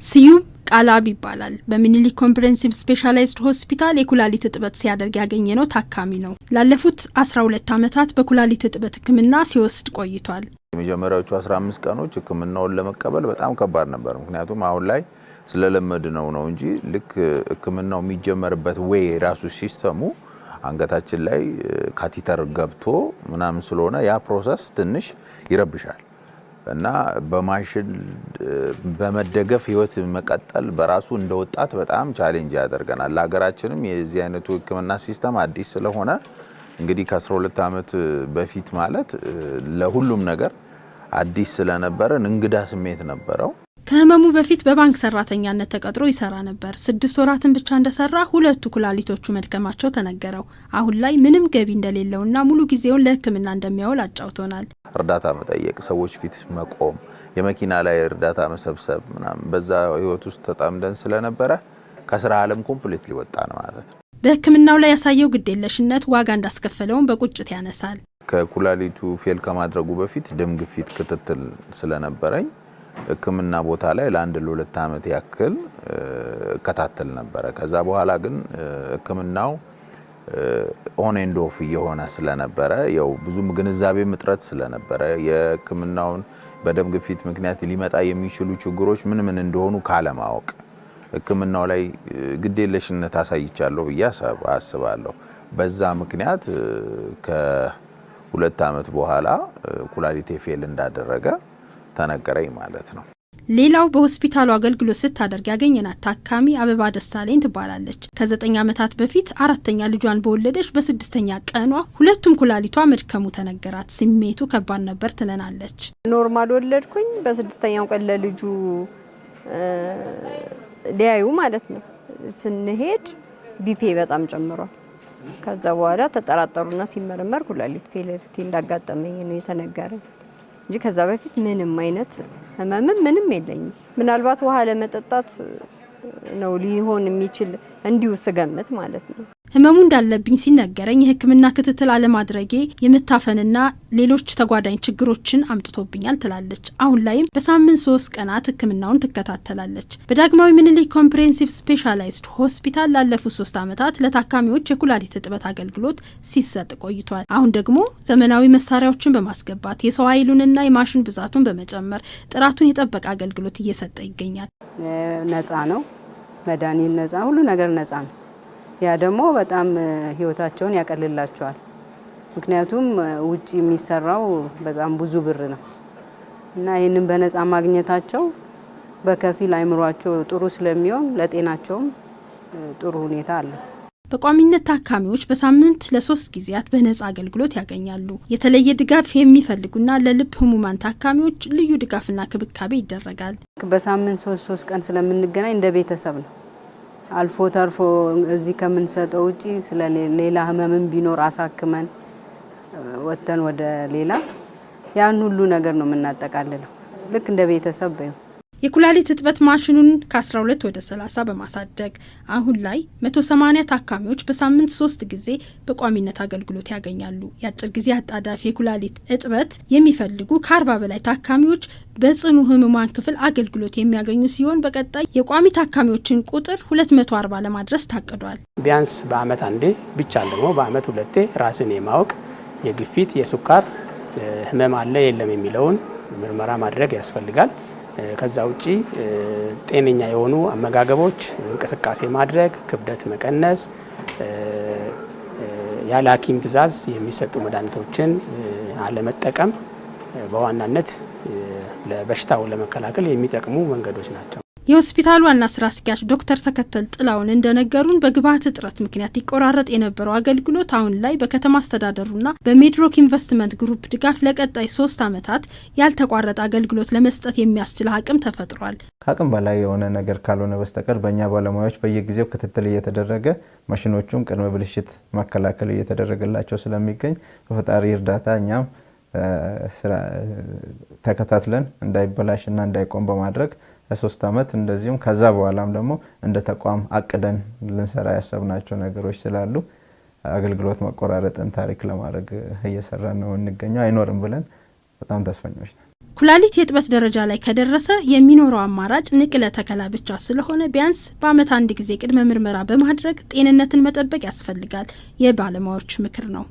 ስዩም ቃላብ ይባላል። በሚኒሊክ ኮምፕሬሄንሲቭ ስፔሻላይዝድ ሆስፒታል የኩላሊት እጥበት ሲያደርግ ያገኘነው ታካሚ ነው። ላለፉት 12 ዓመታት በኩላሊት እጥበት ህክምና ሲወስድ ቆይቷል። የመጀመሪያዎቹ 15 ቀኖች ህክምናውን ለመቀበል በጣም ከባድ ነበር። ምክንያቱም አሁን ላይ ስለለመድነው ነው እንጂ ልክ ህክምናው የሚጀመርበት ወይ ራሱ ሲስተሙ አንገታችን ላይ ካቲተር ገብቶ ምናምን ስለሆነ ያ ፕሮሰስ ትንሽ ይረብሻል እና በማሽን በመደገፍ ህይወት መቀጠል በራሱ እንደወጣት በጣም ቻሌንጅ ያደርገናል። ለሀገራችንም የዚህ አይነቱ ህክምና ሲስተም አዲስ ስለሆነ እንግዲህ ከ12 ዓመት በፊት ማለት ለሁሉም ነገር አዲስ ስለነበረ እንግዳ ስሜት ነበረው። ከህመሙ በፊት በባንክ ሰራተኛነት ተቀጥሮ ይሰራ ነበር። 6 ወራትን ብቻ እንደሰራ ሁለቱ ኩላሊቶቹ መድከማቸው ተነገረው። አሁን ላይ ምንም ገቢ እንደሌለውና ሙሉ ጊዜውን ለህክምና እንደሚያውል አጫውቶናል። እርዳታ መጠየቅ፣ ሰዎች ፊት መቆም፣ የመኪና ላይ እርዳታ መሰብሰብ ምናምን በዛ ህይወት ውስጥ ተጣምደን ስለነበረ ከስራ ዓለም ኮምፕሊትሊ ወጣን ማለት ነው። በህክምናው ላይ ያሳየው ግዴለሽነት ዋጋ እንዳስከፈለውን በቁጭት ያነሳል። ከኩላሊቱ ፌል ከማድረጉ በፊት ደም ግፊት ክትትል ስለነበረኝ ህክምና ቦታ ላይ ለ1-2 ዓመት ያክል ከታተል ነበር። ከዛ በኋላ ግን ህክምናው ኦን ኤንድ ኦፍ እየሆነ ስለነበረ ያው ብዙም ግንዛቤ ምጥረት ስለነበረ የህክምናውን በደም ግፊት ምክንያት ሊመጣ የሚችሉ ችግሮች ምን እንደሆኑ ካለማወቅ ህክምናው ላይ ግዴለሽነት አሳይቻለሁ ብዬ አስባለሁ። በዛ ምክንያት ከ2 ዓመት በኋላ ኩላሊቴ ፌል እንዳደረገ ተነገረኝ ማለት ነው። ሌላው በሆስፒታሉ አገልግሎት ስታደርግ ያገኘናት ታካሚ አበባ ደሳለኝ ትባላለች። ከ9 ዓመታት በፊት 4ኛ ልጇን በወለደች በ6ኛ ቀኗ ሁለቱም ኩላሊቷ መድከሙ ተነገራት። ስሜቱ ከባድ ነበር ትለናለች። ኖርማል ወለድኩኝ። በ6ኛው ቀን ለልጁ ዲያዩ ማለት ነው ስንሄድ ቢፒ በጣም ጨምሯል። ከዛ በኋላ ተጠራጠሩና ሲመረመር ኩላሊት ፌለርቲ እንዳጋጠመኝ ነው የተነገረኝ እንጂ ከዛ በፊት ምንም አይነት ህመም ምንም የለኝም። ምናልባት ውሃ ለመጠጣት ነው ሊሆን የሚችል እንዲሁ ስገምት ማለት ነው። ህመሙ እንዳለብኝ ሲነገረኝ የህክምና ክትትል አለማድረጌ የምታፈንና ሌሎች ተጓዳኝ ችግሮችን አምጥቶብኛል ትላለች። አሁን ላይም በሳምንት 3 ቀናት ህክምናውን ትከታተላለች። በዳግማዊ ሚኒሊክ ኮምፕሬሄንሲቭ ስፔሻላይዝድ ሆስፒታል ላለፉት 3 ዓመታት ለታካሚዎች የኩላሊት እጥበት አገልግሎት ሲሰጥ ቆይቷል። አሁን ደግሞ ዘመናዊ መሳሪያዎችን በማስገባት የሰው ኃይሉንና የማሽን ብዛቱን በመጨመር ጥራቱን የጠበቀ አገልግሎት እየሰጠ ይገኛል። ነፃ ነው፣ መድኃኒት ነፃ፣ ሁሉ ነገር ነፃ ነው። ያ ደግሞ በጣም ህይወታቸውን ያቀልላቸዋል። ምክንያቱም ውጪ የሚሰራው በጣም ብዙ ብር ነው እና ይሄንን በነፃ ማግኘታቸው በከፊል አይምሯቸው ጥሩ ስለሚሆን ለጤናቸውም ጥሩ ሁኔታ አለ። በቋሚነት ታካሚዎች በሳምንት ለ3 ጊዜያት በነፃ አገልግሎት ያገኛሉ። የተለየ ድጋፍ የሚፈልጉና ለልብ ህሙማን ታካሚዎች ልዩ ድጋፍና ክብካቤ ይደረጋል። በሳምንት 3 ቀን ስለምንገናኝ እንደ ቤተሰብ ነው። አልፎ ተርፎ እዚህ ከምንሰጠው ውጪ ስለ ሌላ ህመምን ቢኖር አሳክመን ወተን ወደ ሌላ ያን ሁሉ ነገር ነው የምናጠቃልለው። ልክ እንደ ቤተሰብ ነው። የኩላሊት እጥበት ማሽኑን ከ12 ወደ 30 በማሳደግ አሁን ላይ 180 ታካሚዎች በሳምንት 3 ጊዜ በቋሚነት አገልግሎት ያገኛሉ። የአጭር ጊዜ አጣዳፊ የኩላሊት እጥበት የሚፈልጉ ከ40 በላይ ታካሚዎች በጽኑ ህሙማን ክፍል አገልግሎት የሚያገኙ ሲሆን በቀጣይ የቋሚ ታካሚዎችን ቁጥር 240 ለማድረስ ታቅዷል። ቢያንስ በአመት አንዴ ብቻ ደግሞ በአመት 2 ራስን የማወቅ የግፊት የሱካር ህመም አለ የለም የሚለውን ምርመራ ማድረግ ያስፈልጋል። ከዛ ውጪ ጤነኛ የሆኑ አመጋገቦች፣ እንቅስቃሴ ማድረግ፣ ክብደት መቀነስ፣ ያለ ሐኪም ትዕዛዝ የሚሰጡ መድኃኒቶችን አለመጠቀም በዋናነት ለበሽታው ለመከላከል የሚጠቅሙ መንገዶች ናቸው። የሆስፒታሉ ዋና ስራ አስኪያጅ ዶክተር ተከተል ጥላውን እንደነገሩን በግብዓት እጥረት ምክንያት ይቆራረጥ የነበረው አገልግሎት አሁን ላይ በከተማ አስተዳደሩና በሜድሮክ ኢንቨስትመንት ግሩፕ ድጋፍ ለቀጣይ 3 ዓመታት ያልተቋረጠ አገልግሎት ለመስጠት የሚያስችል አቅም ተፈጥሯል። ከአቅም በላይ የሆነ ነገር ካልሆነ በስተቀር በእኛ ባለሙያዎች በየጊዜው ክትትል እየተደረገ ማሽኖቹም ቅድመ ብልሽት መከላከል እየተደረገላቸው ስለሚገኝ በፈጣሪ እርዳታ እኛም ተከታትለን እንዳይበላሽና እንዳይቆም በማድረግ ለ3 ዓመት እንደዚሁም ከዛ በኋላም ደግሞ እንደ ተቋም አቅደን ልንሰራ ያሰብናቸው ነገሮች ስላሉ አገልግሎት መቆራረጥን ታሪክ ለማድረግ እየሰራን ነው እንገኛለን። አይኖርም ብለን በጣም ተስፈኞች ነን። ኩላሊት የእጥበት ደረጃ ላይ ከደረሰ የሚኖረው አማራጭ ንቅለ ተከላ ብቻ ስለሆነ ቢያንስ በአመት አንድ ጊዜ ቅድመ ምርመራ በማድረግ ጤንነትን መጠበቅ ያስፈልጋል የባለሙያዎች ምክር ነው።